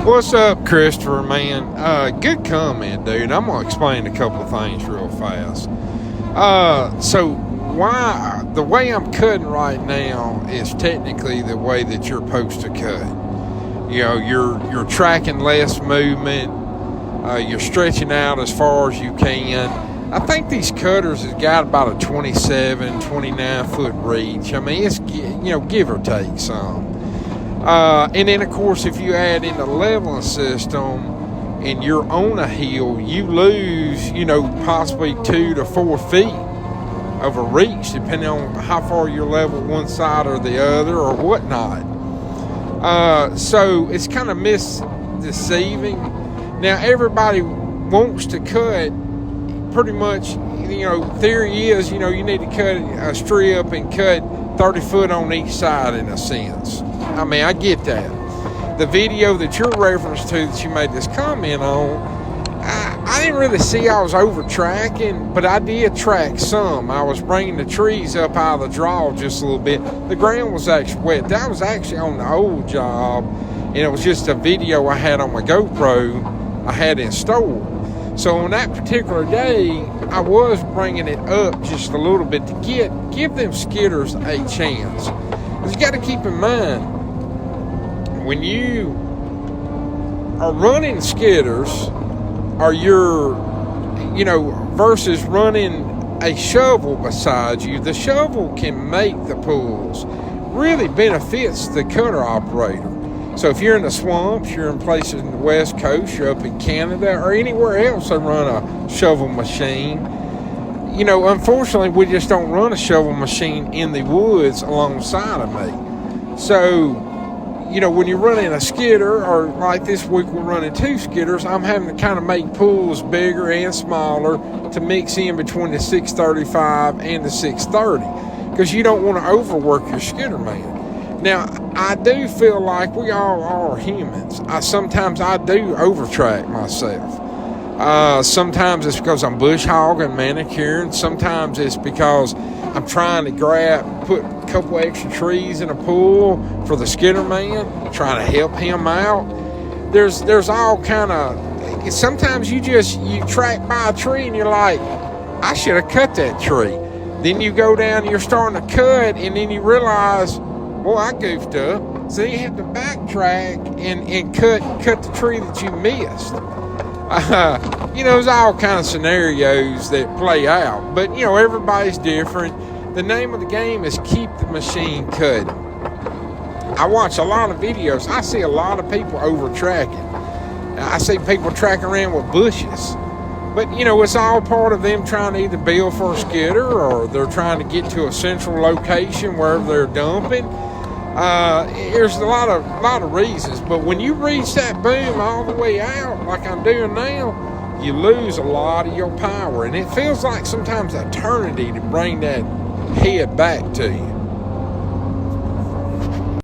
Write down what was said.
What's up, Christopher, man? Good comment, dude. I'm going to explain a couple of things real fast. So the way I'm cutting right now is technically the way that you're supposed to cut. You know, you're tracking less movement. You're stretching out as far as you can. I think these cutters has got about a 27, 29 foot reach. I mean, it's, give or take some. And then, of course, if you add in the leveling system and you're on a hill, you lose, possibly 2 to 4 feet of a reach, depending on how far you level one side or the other or whatnot. So it's kind of misdeceiving. Now, everybody wants to cut pretty much, theory is, you need to cut a strip and cut 30 foot on each side in a sense. I mean, I get that. The video that you're referenced to that you made this comment on, I didn't really see I was over tracking, but I did track some. I was bringing the trees up out of the draw just a little bit. The ground was actually wet. That was actually on the old job, and it was just a video I had on my GoPro I had installed. So on that particular day, I was bringing it up just a little bit to give them skidders a chance. Because you got to keep in mind, when you are running skidders, or you're, versus running a shovel beside you, the shovel can make the pulls. Really benefits the cutter operator. So if you're in the swamps, you're in places in the West Coast, you're up in Canada, or anywhere else they run a shovel machine, unfortunately, we just don't run a shovel machine in the woods alongside of me. So, when you're running a skidder, or like this week we're running 2 skidders, I'm having to kind of make pulls bigger and smaller to mix in between the 635 and the 630, because you don't want to overwork your skidder man. Now, I do feel like we all are humans. Sometimes I do overtrack myself. Sometimes it's because I'm bush hogging, manicuring. Sometimes it's because I'm trying to put a couple extra trees in a pool for the skidder man, trying to help him out. There's all kind of, sometimes you track by a tree and you're like, I should have cut that tree. Then you go down and you're starting to cut, and then you realize, well, I goofed up. So you have to backtrack and cut the tree that you missed. There's all kind of scenarios that play out. But, everybody's different. The name of the game is keep the machine cutting. I watch a lot of videos. I see a lot of people over-tracking. I see people tracking around with bushes. But, it's all part of them trying to either build for a skidder, or they're trying to get to a central location wherever they're dumping. There's a lot of reasons, but when you reach that boom all the way out, like I'm doing now, you lose a lot of your power, and it feels like sometimes eternity to bring that head back to you.